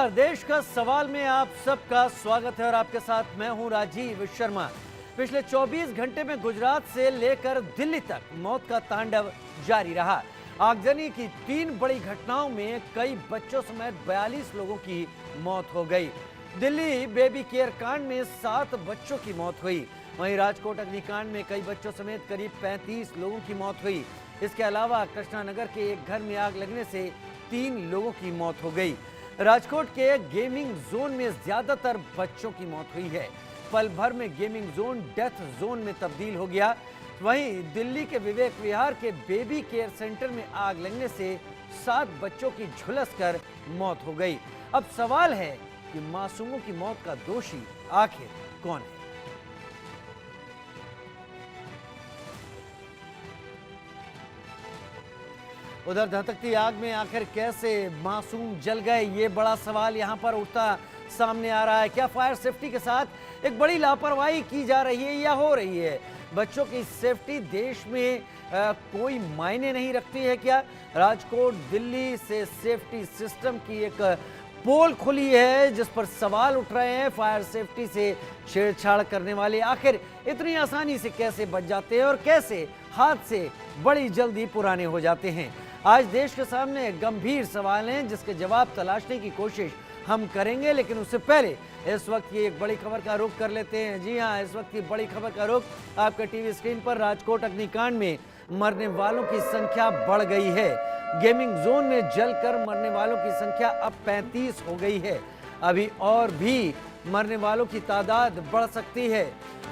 नमस्कार, देश का सवाल में आप सबका स्वागत है और आपके साथ मैं हूं राजीव शर्मा। पिछले 24 घंटे में गुजरात से लेकर दिल्ली तक मौत का तांडव जारी रहा। आगजनी की 3 बड़ी घटनाओं में कई बच्चों समेत 42 लोगों की मौत हो गई। दिल्ली बेबी केयर कांड में 7 बच्चों की मौत हुई। वहीं राजकोट अग्निकांड में कई बच्चों समेत करीब 35 लोगों की मौत हुई। इसके अलावा कृष्णानगर के एक घर में आग लगने से 3 लोगों की मौत हो गई। राजकोट के गेमिंग जोन में ज्यादातर बच्चों की मौत हुई है। पल भर में गेमिंग जोन डेथ जोन में तब्दील हो गया। वहीं दिल्ली के विवेक विहार के बेबी केयर सेंटर में आग लगने से 7 बच्चों की झुलसकर मौत हो गई। अब सवाल है कि मासूमों की मौत का दोषी आखिर कौन है? उधर धधकती आग में आखिर कैसे मासूम जल गए, ये बड़ा सवाल यहाँ पर उठता सामने आ रहा है। क्या फायर सेफ्टी के साथ एक बड़ी लापरवाही की जा रही है या हो रही है? बच्चों की सेफ्टी देश में कोई मायने नहीं रखती है क्या? राजकोट दिल्ली से सेफ्टी सिस्टम की एक पोल खुली है जिस पर सवाल उठ रहे हैं। फायर सेफ्टी से छेड़छाड़ करने वाले आखिर इतनी आसानी से कैसे बच जाते हैं और कैसे हादसे बड़ी जल्दी पुराने हो जाते हैं? आज देश के सामने गंभीर सवाल हैं जिसके जवाब तलाशने की कोशिश हम करेंगे, लेकिन उससे पहले इस वक्त की एक बड़ी खबर का रुख कर लेते हैं। जी हां, इस वक्त की बड़ी खबर का रुख आपके टीवी स्क्रीन पर। राजकोट अग्निकांड में मरने वालों की संख्या बढ़ गई है। गेमिंग जोन में जलकर मरने वालों की संख्या अब 35 हो गई है। अभी और भी मरने वालों की तादाद बढ़ सकती है।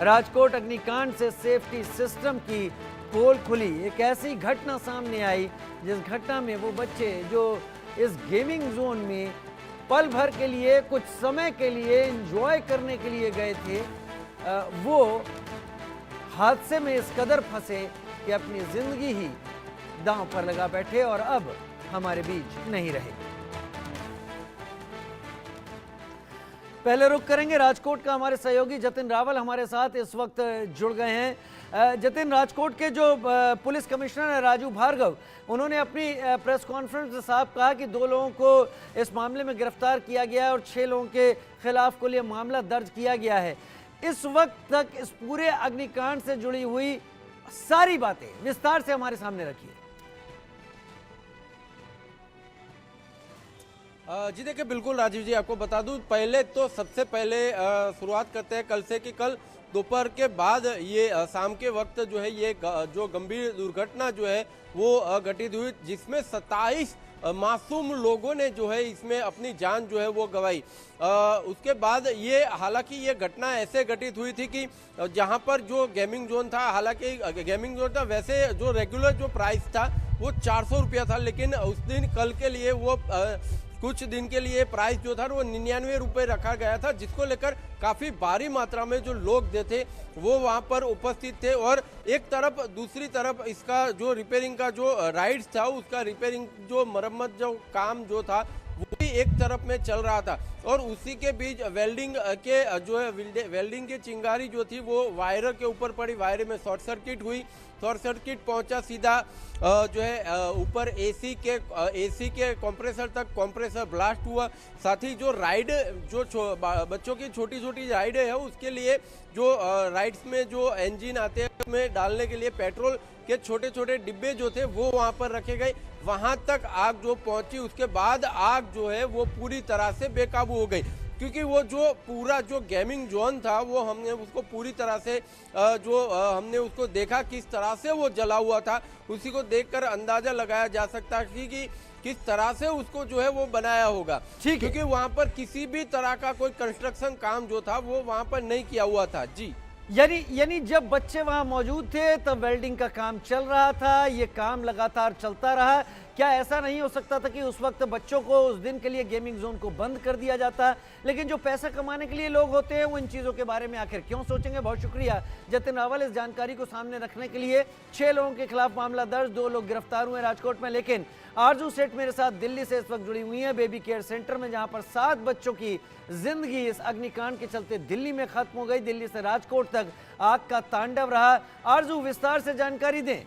राजकोट अग्निकांड से सेफ्टी सिस्टम की पोल खुली। एक ऐसी घटना सामने आई जिस घटना में वो बच्चे जो इस गेमिंग जोन में पल भर के लिए, कुछ समय के लिए एंजॉय करने के लिए गए थे, वो हादसे में इस कदर फंसे कि अपनी जिंदगी ही दांव पर लगा बैठे और अब हमारे बीच नहीं रहे। पहले रुख करेंगे राजकोट का। हमारे सहयोगी जतिन रावल हमारे साथ इस वक्त जुड़ गए हैं। जतिन, राजकोट के जो पुलिस कमिश्नर है राजू भार्गव, उन्होंने अपनी प्रेस कॉन्फ्रेंस में साफ कहा कि 2 लोगों को इस मामले में गिरफ्तार किया गया है और 6 लोगों के खिलाफ कुल मामला दर्ज किया गया है। इस वक्त तक इस पूरे अग्निकांड से जुड़ी हुई सारी बातें विस्तार से हमारे सामने रखिए। जी देखिए, बिल्कुल राजीव जी, आपको बता दूं, पहले तो सबसे पहले शुरुआत करते हैं कल से कि कल दोपहर के बाद ये शाम के वक्त जो है ये जो गंभीर दुर्घटना जो है वो घटित हुई, जिसमें 27 मासूम लोगों ने जो है इसमें अपनी जान जो है वो गंवाई। उसके बाद ये, हालांकि ये घटना ऐसे घटित हुई थी कि जहां पर जो गेमिंग जोन था, हालांकि गेमिंग जोन था, वैसे जो रेगुलर जो प्राइस था वो 400 रुपया था, लेकिन उस दिन कल के लिए वो कुछ दिन के लिए प्राइस जो था वो 99 रुपये रखा गया था, जिसको लेकर काफ़ी भारी मात्रा में जो लोग थे वो वहां पर उपस्थित थे। और एक तरफ, दूसरी तरफ इसका जो रिपेयरिंग का जो राइड्स था, उसका रिपेयरिंग जो मरम्मत जो काम जो था वो भी एक तरफ में चल रहा था। और उसी के बीच वेल्डिंग के जो है वेल्डिंग की चिंगारी जो थी वो वायर के ऊपर पड़ी, वायर में शॉर्ट सर्किट हुई, शॉर्ट सर्किट पहुंचा सीधा जो है ऊपर एसी के कंप्रेसर तक, कंप्रेसर ब्लास्ट हुआ। साथ ही जो राइड जो बच्चों की छोटी छोटी राइड है उसके लिए जो राइड्स में जो इंजन आते हैं उसमें डालने के लिए पेट्रोल के छोटे छोटे डिब्बे जो थे वो वहां पर रखे गए, वहां तक आग जो पहुंची। उसके बाद आग जो है वो पूरी तरह से बेकाबू हो गई, क्योंकि वो जो पूरा जो गेमिंग जोन था वो हमने उसको पूरी तरह से हमने उसको देखा किस तरह से वो जला हुआ था। उसी को देखकर अंदाजा लगाया जा सकता है कि किस तरह से उसको जो है वो बनाया होगा, क्योंकि वहां पर किसी भी तरह का कोई कंस्ट्रक्शन काम जो था वो वहां पर नहीं किया हुआ था। जी, यानी जब बच्चे वहां मौजूद थे तब वेल्डिंग का काम चल रहा था, ये काम लगातार चलता रहा। क्या ऐसा नहीं हो सकता था कि उस वक्त बच्चों को उस दिन के लिए गेमिंग जोन को बंद कर दिया जाता? लेकिन जो पैसा कमाने के लिए लोग होते हैं वो इन चीज़ों के बारे में आखिर क्यों सोचेंगे? बहुत शुक्रिया जतिन रावल इस जानकारी को सामने रखने के लिए। 6 लोगों के खिलाफ मामला दर्ज, 2 लोग गिरफ्तार हुए राजकोट में। लेकिन आरजू सेठ मेरे साथ दिल्ली से इस वक्त जुड़ी हुई है, बेबी केयर सेंटर में, जहां पर 7 बच्चों की जिंदगी इस अग्निकांड के चलते दिल्ली में खत्म हो गई। दिल्ली से राजकोट तक आग का तांडव रहा। आरजू, विस्तार से जानकारी दें।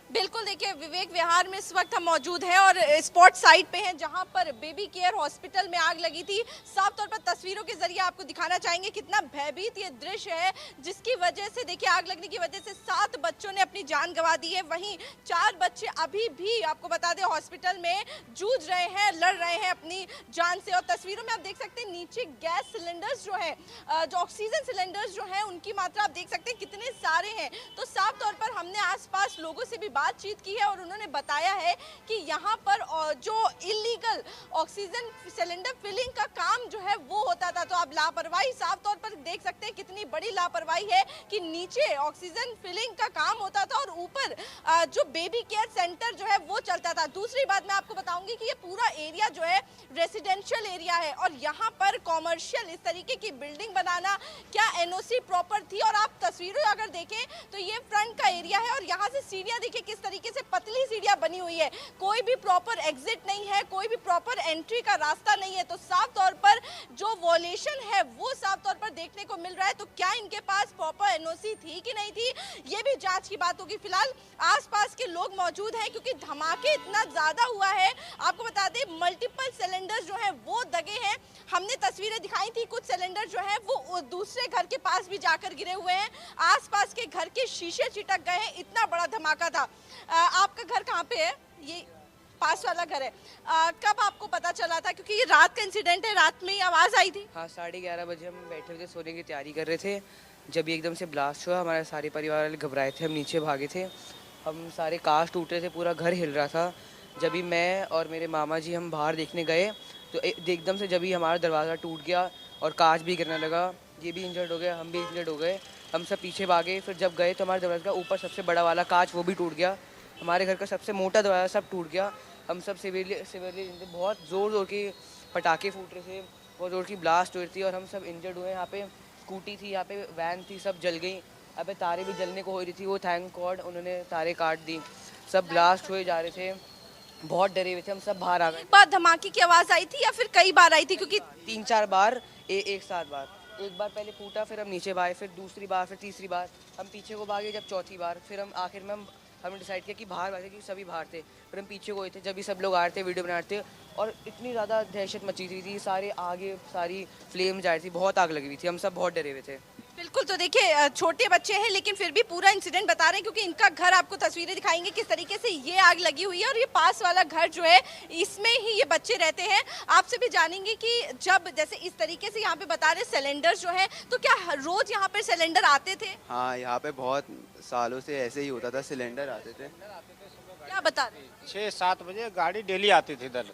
बिल्कुल बिल्कुल, देखिए विवेक विहार में इस वक्त हम मौजूद हैं और स्पॉट साइट पे हैं जहां पर बेबी केयर हॉस्पिटल में आग लगी थी। साफ तौर पर तस्वीरों के जरिए आपको दिखाना चाहेंगे कितना भयभीत ये दृश्य है, जिसकी वजह से देखिए आग लगने की वजह से 7 बच्चों ने अपनी जान गंवा दी है। वहीं 4 बच्चे अभी भी आपको बता दें हॉस्पिटल में जूझ रहे हैं, लड़ रहे हैं अपनी जान से। और तस्वीरों में आप देख सकते हैं नीचे गैस सिलेंडर्स जो है, जो ऑक्सीजन सिलेंडर्स जो है उनकी मात्रा आप देख सकते हैं कितने सारे हैं। तो साफ तौर पर हमने आसपास लोगों से भी बातचीत की है और उन्होंने बताया है कि यहाँ पर जो इलीगल ऑक्सीजन सिलेंडर फिलिंग का काम जो है वो होता था। तो आप लापरवाही साफ तौर पर देख सकते हैं कितनी बड़ी लापरवाही है कि नीचे ऑक्सीजन फिलिंग का काम होता था और ऊपर जो बेबी केयर सेंटर जो है वो चलता था। दूसरी बात मैं आपको बताऊंगी कि ये पूरा एरिया जो है रेसिडेंशियल एरिया है और यहाँ पर कॉमर्शियल इस तरीके की बिल्डिंग बनाना क्या एनओसी प्रॉपर थी। और आप तस्वीरें अगर देखें तो ये फ्रंट का एरिया है और यहाँ से सीढ़ियाँ देखिए किस तरीके से पतली सीढ़ियाँ बनी हुई है, कोई भी प्रॉपर एग्जिट नहीं है, कोई भी प्रॉपर एंट्री का रास्ता नहीं है। तो साफ तौर पर जो वॉल्यूशन है वो साफ तौर पर देखने को मिल रहा है। तो क्या इनके पास प्रॉपर एनओसी थी कि नहीं थी, ये भी जांच की बात होगी। फिलहाल आसपास के लोग मौजूद हैं क्योंकि धमाके इतना ज्यादा हुआ है। आपको बता दें मल्टीपल सिलेंडर्स जो है वो दगे हैं। हमने तस्वीरें दिखाई थी, कुछ सिलेंडर जो है वो दूसरे घर के पास भी जाकर गिरे हुए हैं, आसपास के घर के शीशे चिटक गए हैं। इतना बड़ा धमाका था। आपका घर कहाँ पे है? ये पास वाला घर है। कब आपको पता चला था, क्योंकि ये रात का इंसिडेंट है, रात में ही आवाज आई थी? हाँ, 11:30 बजे हम बैठे हुए थे, सोने की तैयारी कर रहे थे। जब एकदम से ब्लास्ट हुआ, हमारे सारे परिवार वाले घबराए थे, हम नीचे भागे थे। हम सारे कांच टूट रहे थे, पूरा घर हिल रहा था। जब भी मैं और मेरे मामा जी हम बाहर देखने गए तो एकदम से जब भी हमारा दरवाज़ा टूट गया और कांच भी गिरने लगा। ये भी इंजर्ड हो गया, हम भी इंजर्ड हो गए। हम सब पीछे भागे, फिर जब गए तो हमारे दरवाजे का ऊपर सबसे बड़ा वाला कांच वो भी टूट गया। हमारे घर का सबसे मोटा दरवाज़ा सब टूट गया। हम सब सिवियरली बहुत ज़ोर की पटाखे फूट रहे थे, बहुत ज़ोर की ब्लास्ट हो रही थी और हम सब इंजर्ड हुए। यहाँ पे स्कूटी थी, यहाँ पे वैन थी, सब जल गई। यहाँ पे तारे भी जलने को हो रही थी, वो थैंक गॉड उन्होंने तारे काट दी। सब ब्लास्ट हुए जा रहे थे, बहुत डरे हुए थे, हम सब बाहर आ गए। एक बार धमाके की आवाज आई थी या फिर कई बार आई थी? क्योंकि 3-4 बार एक साथ बार, एक बार पहले फूटा, फिर हम नीचे भागे, फिर दूसरी बार, फिर तीसरी बार हम पीछे को भागे, जब चौथी बार फिर हम आखिर में हमने डिसाइड किया कि बाहर भागे, क्योंकि सभी बाहर थे। फिर हम पीछे को गए थे, जब भी सब लोग आ रहे थे वीडियो बना रहे थे और इतनी ज़्यादा दहशत मची हुई थी, सारे आगे सारी फ्लेम जा रही थी, बहुत आग लगी हुई थी, हम सब बहुत डरे हुए थे। बिल्कुल, तो देखिए छोटे बच्चे हैं लेकिन फिर भी पूरा इंसिडेंट बता रहे हैं, क्योंकि इनका घर आपको तस्वीरें दिखाएंगे किस तरीके से ये आग लगी हुई है और ये पास वाला घर जो है इसमें ही ये बच्चे रहते हैं। आपसे भी जानेंगे कि जब जैसे इस तरीके से यहाँ पे बता रहे सिलेंडर जो है, तो क्या रोज यहाँ पे सिलेंडर आते थे? हाँ, यहाँ पे बहुत सालों से ऐसे ही होता था, सिलेंडर आते थे। क्या बता रहे? 6-7 बजे गाड़ी डेली आती थी इधर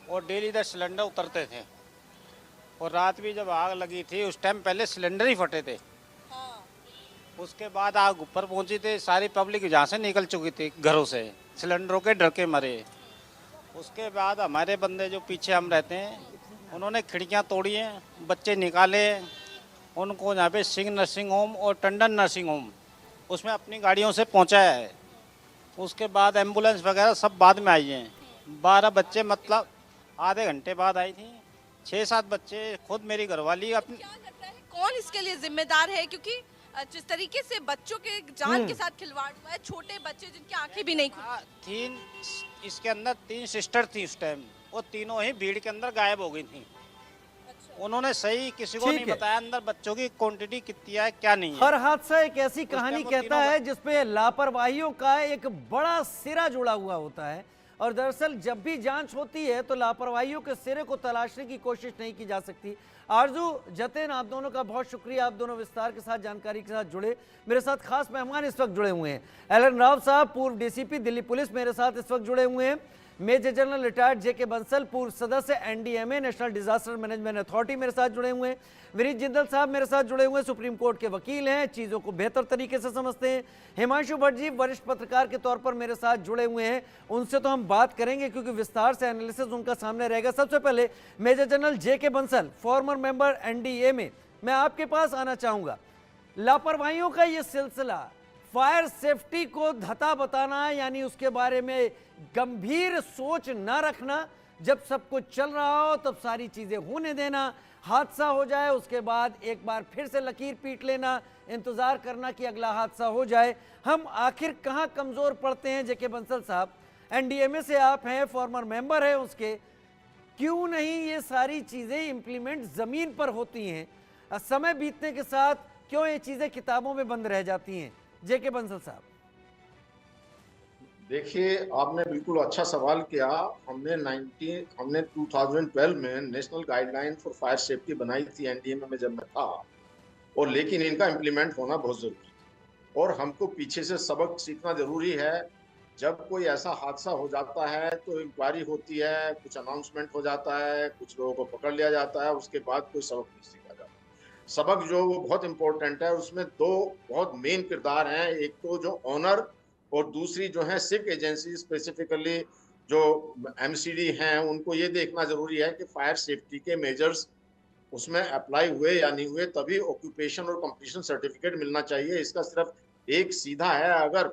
और डेली इधर सिलेंडर उतरते थे। और रात भी जब आग लगी थी उस टाइम पहले सिलेंडर ही फटे थे। उसके बाद आग ऊपर पहुंची थी, सारी पब्लिक जहाँ से निकल चुकी थी घरों से, सिलेंडरों के डर के मरे। उसके बाद हमारे बंदे जो पीछे हम रहते हैं उन्होंने खिड़कियाँ तोड़ी हैं, बच्चे निकाले, उनको यहाँ पे सिंह नर्सिंग होम और टंडन नर्सिंग होम उसमें अपनी गाड़ियों से पहुँचाया है। उसके बाद एम्बुलेंस वगैरह सब बाद में आई हैं। 12 बच्चे मतलब आधे घंटे बाद आई थी। 6-7 बच्चे खुद मेरी घरवाली अपनी। क्या लगता है कौन इसके लिए जिम्मेदार है, क्योंकि जिस तरीके से बच्चों के जान के साथ खिलवाड़ हुआ है, छोटे बच्चे जिनकी आंखें भी नहीं खुली। इसके अंदर 3 सिस्टर थी उस टाइम, वो तीनों ही भीड़ के अंदर गायब हो गई थी। उन्होंने सही किसी को नहीं बताया अंदर बच्चों की क्वांटिटी कितनी है क्या नहीं है। हर हादसा एक ऐसी कहानी कहता है जिसपे लापरवाहियों का एक बड़ा सिरा जुड़ा हुआ होता है और दरअसल जब भी जांच होती है तो लापरवाहियों के सिरे को तलाशने की कोशिश नहीं की जा सकती। आरजू, जतिन, आप दोनों का बहुत शुक्रिया, आप दोनों विस्तार के साथ जानकारी के साथ जुड़े। मेरे साथ खास मेहमान इस वक्त जुड़े हुए हैं एलन राव साहब, पूर्व डीसीपी दिल्ली पुलिस मेरे साथ इस वक्त जुड़े हुए हैं। मेजर जनरल रिटायर्ड जेके बंसल, पूर्व सदस्य NDMA national disaster management authority मेरे साथ जुड़े हुए हैं। विनीत जिंदल साहब मेरे साथ जुड़े हुए हैं, सुप्रीम कोर्ट के वकील हैं, चीजों को बेहतर तरीके से समझते हैं। हिमांशु भट्ट जी वरिष्ठ पत्रकार के तौर पर मेरे साथ जुड़े हुए हैं, उनसे तो हम बात करेंगे क्योंकि विस्तार से एनालिसिस उनका सामने रहेगा। सबसे पहले मेजर जनरल जेके बंसल, फॉर्मर मेंबर एनडीएमए, मैं आपके पास आना चाहूंगा। लापरवाहियों का ये सिलसिला, फायर सेफ्टी को धता बताना यानी उसके बारे में गंभीर सोच न रखना, जब सब कुछ चल रहा हो तब सारी चीज़ें होने देना, हादसा हो जाए उसके बाद एक बार फिर से लकीर पीट लेना, इंतज़ार करना कि अगला हादसा हो जाए। हम आखिर कहाँ कमज़ोर पड़ते हैं जेके बंसल साहब? एनडीएमए से आप हैं, फॉर्मर मेंबर हैं उसके, क्यों नहीं ये सारी चीज़ें इम्प्लीमेंट ज़मीन पर होती हैं? समय बीतने के साथ क्यों ये चीज़ें किताबों में बंद रह जाती हैं? जेके बंसल साहब। देखिए, आपने बिल्कुल अच्छा सवाल किया। हमने 2012 में national guideline for fire safety बनाई थी एनडीएमए में जब मैं था, और लेकिन इनका इम्प्लीमेंट होना बहुत जरूरी है और हमको पीछे से सबक सीखना जरूरी है। जब कोई ऐसा हादसा हो जाता है तो इंक्वायरी होती है, कुछ अनाउंसमेंट हो जाता है, कुछ लोगों को पकड़ लिया जाता है, उसके बाद कोई सबक नहीं सीखा जाता। सबक जो वो बहुत इंपॉर्टेंट है, उसमें दो बहुत मेन किरदार हैं। एक तो जो ऑनर और दूसरी जो है सिविक एजेंसी, स्पेसिफिकली जो एमसीडी हैं, उनको ये देखना जरूरी है कि फायर सेफ्टी के मेजर्स उसमें अप्लाई हुए या नहीं हुए, तभी ऑक्यूपेशन और कंप्लीशन सर्टिफिकेट मिलना चाहिए। इसका सिर्फ एक सीधा है, अगर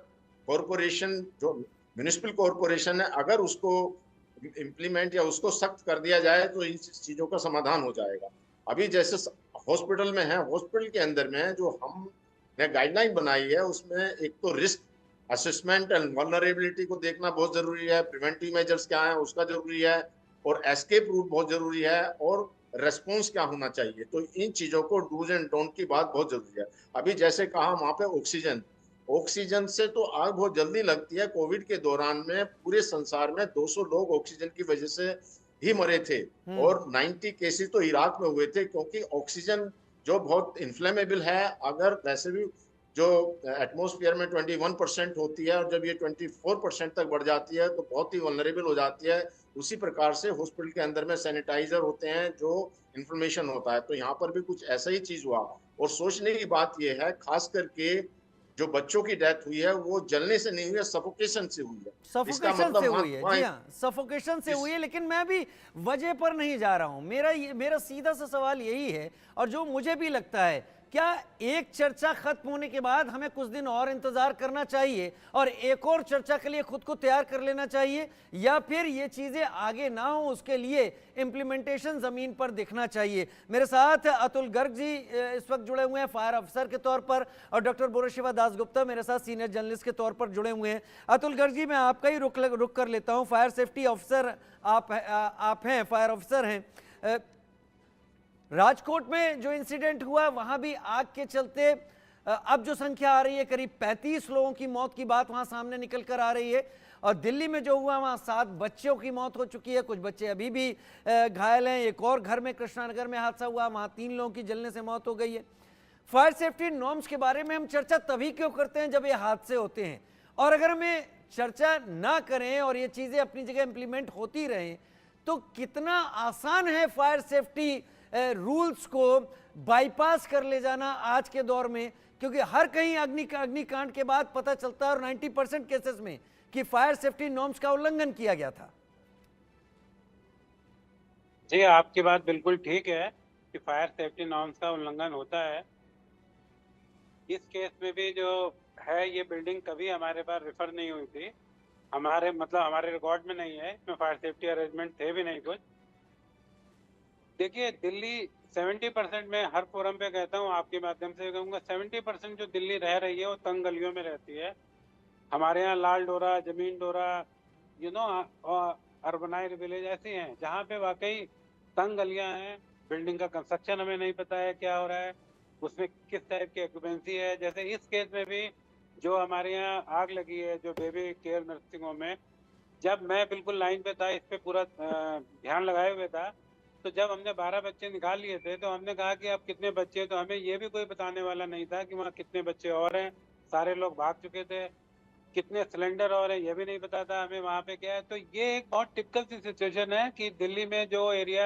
कॉरपोरेशन जो म्यूनिसिपल कॉरपोरेशन है अगर उसको इम्प्लीमेंट या उसको सख्त कर दिया जाए तो इन चीजों का समाधान हो जाएगा। अभी जैसे हॉस्पिटल में है, हॉस्पिटल के अंदर में जो हमने गाइडलाइन बनाई है उसमें एक तो रिस्क असेसमेंट एंड वल्नरेबिलिटी को देखना बहुत जरूरी है, प्रिवेंटिव मेजर्स क्या है उसका जरूरी है, और एस्केप रूट बहुत जरूरी है, और रेस्पॉन्स क्या होना चाहिए। तो इन चीजों को डूज एंड डोंट की बात बहुत जरूरी है। अभी जैसे कहा वहां पे ऑक्सीजन से तो आग बहुत जल्दी लगती है। कोविड के दौरान में पूरे संसार में 200 लोग ऑक्सीजन की वजह से ही मरे थे, और 90 केसेस तो इराक में हुए थे, क्योंकि ऑक्सीजन जो बहुत इन्फ्लेमेबल है, अगर वैसे भी जो एटमॉस्फेयर में 21% होती है और जब ये 24% तक बढ़ जाती है तो बहुत ही वल्नरेबल हो जाती है। उसी प्रकार से हॉस्पिटल के अंदर में सैनिटाइजर होते हैं जो इन्फॉर्मेशन होता है। तो यहाँ पर भी कुछ ऐसा ही चीज हुआ, और सोचने की बात यह है खास करके जो बच्चों की डेथ हुई है वो जलने से नहीं हुई है, सफोकेशन से हुई है। सफोकेशन से हुई है, जी हाँ, सफोकेशन से हुई है। लेकिन मैं भी वजह पर नहीं जा रहा हूं, मेरा सीधा सा सवाल यही है, और जो मुझे भी लगता है, क्या एक चर्चा खत्म होने के बाद हमें कुछ दिन और इंतजार करना चाहिए और एक और चर्चा के लिए खुद को तैयार कर लेना चाहिए, या फिर ये चीजें आगे ना हो उसके लिए इंप्लीमेंटेशन जमीन पर दिखना चाहिए? मेरे साथ अतुल गर्ग जी इस वक्त जुड़े हुए हैं फायर अफसर के तौर पर, और डॉक्टर बोरोशिवा दासगुप्ता मेरे साथ सीनियर जर्नलिस्ट के तौर पर जुड़े हुए हैं। अतुल गर्ग जी, मैं आपका ही रुक कर लेता हूं। फायर सेफ्टी ऑफिसर आप हैं, फायर ऑफिसर हैं। राजकोट में जो इंसिडेंट हुआ वहां भी आग के चलते अब जो संख्या आ रही है करीब 35 लोगों की मौत की बात वहां सामने निकल कर आ रही है, और दिल्ली में जो हुआ वहां 7 बच्चों की मौत हो चुकी है, कुछ बच्चे अभी भी घायल हैं। एक और घर में कृष्णानगर में हादसा हुआ, वहां 3 लोगों की जलने से मौत हो गई है। फायर सेफ्टी नॉर्म्स के बारे में हम चर्चा तभी क्यों करते हैं जब ये हादसे होते हैं, और अगर हमें चर्चा ना करें और ये चीजें अपनी जगह इंप्लीमेंट होती रहें तो कितना आसान है फायर सेफ्टी रूल्स को बाईपास कर ले जाना आज के दौर में, क्योंकि हर कहीं अग्निकांड के बाद पता चलता है और 90% केसेस में कि फायर सेफ्टी नॉर्म्स का उल्लंघन किया गया था। जी, आपकी बात बिल्कुल ठीक है कि फायर सेफ्टी नॉर्म्स का उल्लंघन होता है। इस केस में भी जो है, ये बिल्डिंग कभी हमारे पास रेफर नहीं हुई थी, हमारे रिकॉर्ड में नहीं है, इसमें फायर सेफ्टी अरेंजमेंट थे भी नहीं कुछ। देखिए, दिल्ली 70% में हर फोरम पे कहता हूँ, आपके माध्यम से कहूँगा, 70% जो दिल्ली रह रही है वो तंग गलियों में रहती है। हमारे यहाँ लाल डोरा, जमीन डोरा, अर्बनाइज विलेज ऐसे हैं जहाँ पे वाकई तंग गलियाँ हैं। बिल्डिंग का कंस्ट्रक्शन हमें नहीं पता है क्या हो रहा है, उसमें किस टाइप की ऑक्यूपेंसी है। जैसे इस केस में भी जो हमारे यहाँ आग लगी है जो बेबी केयर नर्सिंग होम में, जब मैं बिल्कुल लाइन पे था, इस पे पूरा ध्यान लगाए हुए था, तो जब हमने 12 बच्चे निकाल लिए थे तो हमने कहा कि अब कितने बच्चे हैं, तो हमें ये भी कोई बताने वाला नहीं था कि वहाँ कितने बच्चे और हैं। सारे लोग भाग चुके थे। कितने सिलेंडर और हैं ये भी नहीं पता था हमें वहाँ पे क्या है। तो ये एक बहुत टिपिकल सी सिचुएशन है कि दिल्ली में जो एरिया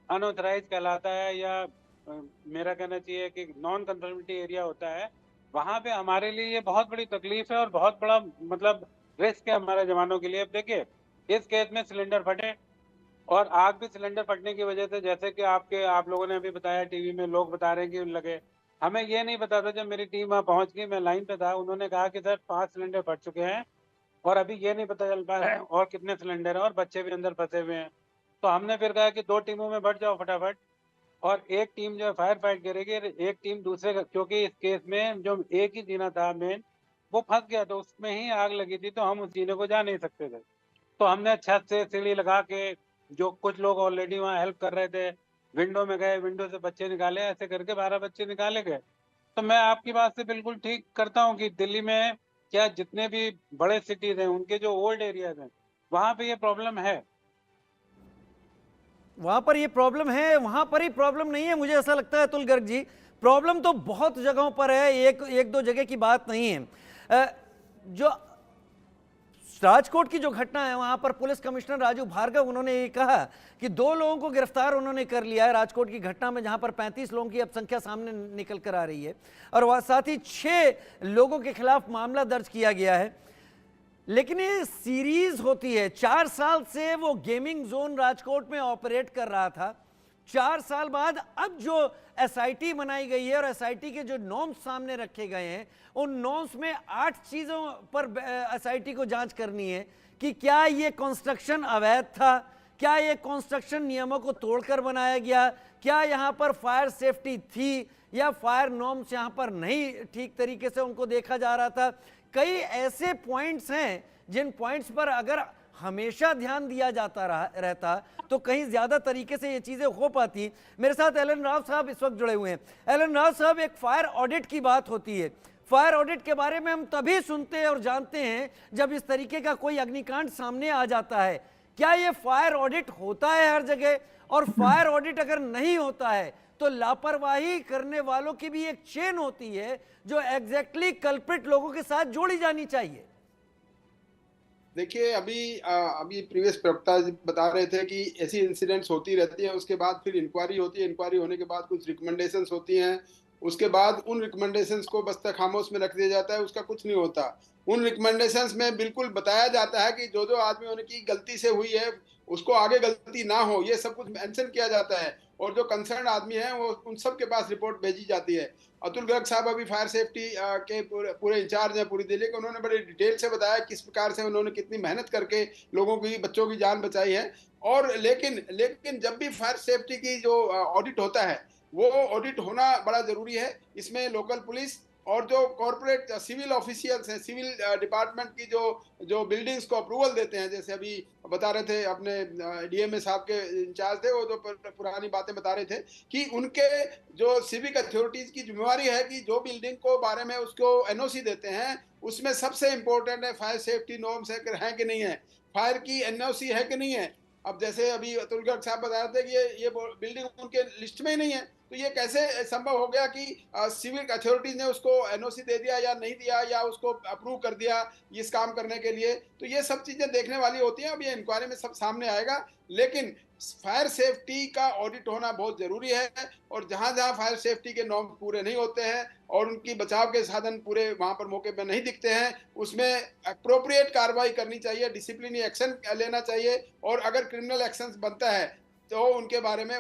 अनऑथराइज कहलाता है, या मेरा कहना चाहिए कि नॉन कंफर्मिटी एरिया होता है, वहाँ पे हमारे लिए ये बहुत बड़ी तकलीफ है और बहुत बड़ा मतलब रिस्क है हमारे जवानों के लिए। अब देखिए, इस केस में सिलेंडर फटे, और आग भी सिलेंडर फटने की वजह से, जैसे कि आप लोगों ने अभी बताया, टीवी में लोग बता रहे हैं कि लगे, हमें ये नहीं पता था। जब मेरी टीम वहाँ पहुँच गई, मैं लाइन पे था, उन्होंने कहा कि सर 5 सिलेंडर फट चुके हैं और अभी ये नहीं पता चल पा रहा है और कितने सिलेंडर हैं और बच्चे भी अंदर फंसे हुए हैं। तो हमने फिर कहा कि 2 टीमों में बंट जाओ फटाफट, और एक टीम जो है फायर फाइट करेगी और एक टीम दूसरे का, क्योंकि इस केस में जो एक ही जीना था मेन, वो फंस गया, तो उसमें ही आग लगी थी, तो हम उस जीने को जा नहीं सकते थे। तो हमने छत से सीढ़ी लगा के, जो कुछ लोग ऑलरेडी वहाँ हेल्प कर रहे थे, विंडो में गए, विंडो से बच्चे निकाले, ऐसे करके 12 बच्चे निकाले गए। तो मैं आपकी बात से बिल्कुल ठीक करता हूँ कि दिल्ली में क्या जितने भी बड़े सिटीज हैं, उनके जो ओल्ड एरियाज हैं, वहाँ पे ये प्रॉब्लम है। वहां पर ये प्रॉब्लम है, वहां पर ही प्रॉब्लम नहीं है। मुझे ऐसा लगता है अतुल गर्ग जी, प्रॉब्लम तो बहुत जगहों पर है, एक दो जगह की बात नहीं है। जो राजकोट की जो घटना है, वहां पर पुलिस कमिश्नर राजू भार्गव, उन्होंने ये कहा कि 2 लोगों को गिरफ्तार उन्होंने कर लिया है राजकोट की घटना में, जहां पर 35 लोगों की अब संख्या सामने निकल कर आ रही है, और साथ ही 6 लोगों के खिलाफ मामला दर्ज किया गया है। लेकिन ये सीरीज होती है, 4 साल से वो गेमिंग जोन राजकोट में ऑपरेट कर रहा था। 4 साल बाद अब जो एसआईटी बनाई गई है और एसआईटी के जो नॉर्म्स सामने रखे गए हैं, उन नॉर्म्स में 8 चीजों पर एसआईटी को जांच करनी है कि क्या ये कंस्ट्रक्शन अवैध था, क्या ये कंस्ट्रक्शन नियमों को तोड़कर बनाया गया, क्या यहाँ पर फायर सेफ्टी थी, या फायर नॉर्म्स यहाँ पर नहीं ठीक तरीके से उनको देखा जा रहा था। कई ऐसे पॉइंट्स हैं जिन पॉइंट्स पर अगर हमेशा ध्यान दिया जाता रहता तो कहीं ज्यादा तरीके से ये चीजें हो पाती। मेरे साथ एलन राव साहब इस वक्त जुड़े हुए हैं। एलन राव साहब, एक फायर ऑडिट की बात होती है, फायर ऑडिट के बारे में हम तभी सुनते हैं और जानते हैं जब इस तरीके का कोई अग्निकांड सामने आ जाता है। क्या ये फायर ऑडिट होता है हर जगह? और फायर ऑडिट अगर नहीं होता है तो लापरवाही करने वालों की भी एक चेन होती है जो एग्जैक्टली कल्प्रिट लोगों के साथ जोड़ी जानी चाहिए। देखिए, अभी प्रीवियस प्रवक्ता जी बता रहे थे कि ऐसी इंसिडेंट्स होती रहती हैं, उसके बाद फिर इंक्वायरी होती है, इंक्वायरी होने के बाद कुछ रिकमेंडेशंस होती हैं, उसके बाद उन रिकमेंडेशंस को बस तक खामोश में रख दिया जाता है, उसका कुछ नहीं होता। उन रिकमेंडेशंस में बिल्कुल बताया जाता है कि जो जो आदमियों की गलती से हुई है उसको आगे गलती ना हो, ये सब कुछ मेंशन किया जाता है, और जो कंसर्न आदमी है वो उन सब के पास रिपोर्ट भेजी जाती है। अतुल गर्ग साहब अभी फायर सेफ्टी के पूरे इंचार्ज हैं पूरी दिल्ली के, उन्होंने बड़े डिटेल से बताया किस प्रकार से उन्होंने कितनी मेहनत करके लोगों की, बच्चों की जान बचाई है। और लेकिन जब भी फायर सेफ्टी की जो ऑडिट होता है, वो ऑडिट होना बड़ा जरूरी है। इसमें लोकल पुलिस और जो कॉर्पोरेट सिविल ऑफिशियल्स हैं, सिविल डिपार्टमेंट की जो बिल्डिंग्स को अप्रूवल देते हैं, जैसे अभी बता रहे थे अपने डीएमए साहब के इंचार्ज थे, वो जो पुरानी बातें बता रहे थे कि उनके जो सिविक अथॉरिटीज की जिम्मेवारी है कि जो बिल्डिंग को बारे में उसको एनओसी देते हैं, उसमें सबसे इंपॉर्टेंट है फायर सेफ्टी नॉर्म्स है कि नहीं है, फायर की एनओसी है कि नहीं है। अब जैसे अभी अतुल गर्ग साहब बता रहे थे कि ये बिल्डिंग उनके लिस्ट में ही नहीं है, तो ये कैसे संभव हो गया कि सिविल अथॉरिटीज ने उसको एनओसी दे दिया या नहीं दिया, या उसको अप्रूव कर दिया इस काम करने के लिए। तो ये सब चीजें देखने वाली होती हैं, अब ये इंक्वायरी में सब सामने आएगा। लेकिन फायर सेफ्टी का ऑडिट होना बहुत जरूरी है, और जहां जहां फायर सेफ्टी के नॉर्म्स पूरे नहीं होते हैं और उनकी बचाव के साधन पूरे वहां पर मौके पर नहीं दिखते हैं, उसमें अप्रोप्रिएट कार्रवाई करनी चाहिए, डिसिप्लिनरी एक्शन लेना चाहिए, और अगर क्रिमिनल एक्शन बनता है तो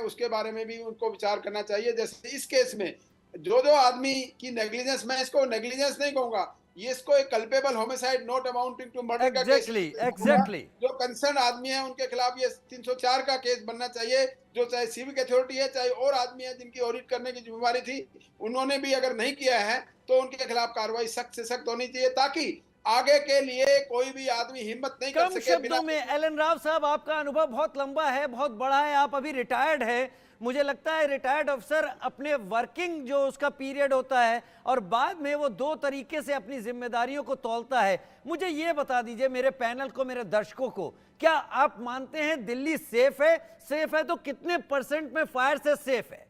उसके बारे में भी उनको विचार करना चाहिए। जैसे इस केस में जो आदमी की नेग्लिजेंस, मैं इसको नेग्लिजेंस नहीं कहूंगा, ये इसको एक culpable homicide not amounting to murder का केस, एग्जैक्टली जो कंसर्न आदमी है उनके खिलाफ ये 304 का केस बनना चाहिए। जो चाहे सिविक अथॉरिटी है, चाहे और आदमी है जिनकी ऑडिट करने की जिम्मेवारी थी, उन्होंने भी अगर नहीं किया है तो उनके खिलाफ कार्रवाई सख्त से सख्त होनी चाहिए, ताकि आगे के लिए कोई भी आदमी हिम्मत नहीं कर कम सके। शब्दों में एलन राव साहब, आपका अनुभव बहुत लंबा है, बहुत बड़ा है, आप अभी रिटायर्ड है। मुझे लगता है रिटायर्ड अफसर अपने वर्किंग जो उसका पीरियड होता है और बाद में वो 2 तरीके से अपनी जिम्मेदारियों को तौलता है। मुझे ये बता दीजिए, मेरे पैनल को, मेरे दर्शकों को, क्या आप मानते हैं दिल्ली सेफ है? सेफ है तो कितने % में फायर से सेफ है?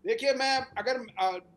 देखिए, मैं अगर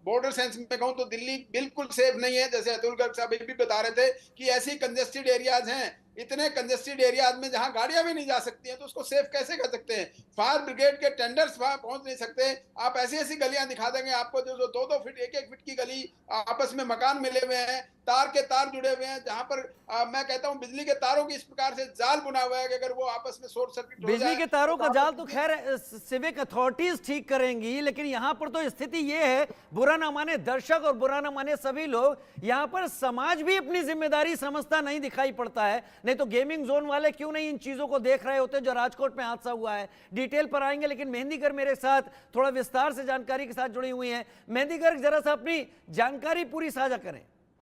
बॉर्डर सेंस में कहूं तो दिल्ली बिल्कुल सेफ नहीं है। जैसे अतुल गर्ग साहब भी बता रहे थे कि ऐसी कंजेस्टेड एरियाज हैं इतने कंजेस्टेड एरियाज में जहां गाड़ियां भी नहीं जा सकती हैं, तो उसको सेफ कैसे कर सकते हैं? फायर ब्रिगेड के टेंडर्स वहां पहुंच नहीं सकते। आप ऐसी ऐसी गलियां दिखा देंगे आपको जो 2-2 फीट 1-1 फीट की गली, आपस में मकान मिले हुए हैं, तार के तार जुड़े हुए हैं, जहां पर मैं कहता हूं बिजली के तारों की इस प्रकार से जाल बुना हुआ है कि अगर वो आपस में शॉर्ट सर्किट हो बिजली जाए के तारों तो का जाल तो आपस खैर सिविक अथॉरिटीज ठीक करेंगी, लेकिन यहां पर तो स्थिति ये है, बुरा ना माने दर्शक और बुरा ना माने सभी लोग, यहां पर समाज भी अपनी जिम्मेदारी समझता नहीं दिखाई पड़ता है। नहीं तो गेमिंग जोन वाले क्यों नहीं इन चीजों को देख रहे होते जो राजकोट में हादसा हुआ है। डिटेल पर आएंगे, लेकिन मेहंदीगर मेरे साथ थोड़ा विस्तार से जानकारी के साथ जुड़ी हुई हैं। मेहंदीगर, जरा सा अपनी जानकारी पूरी साझा करें।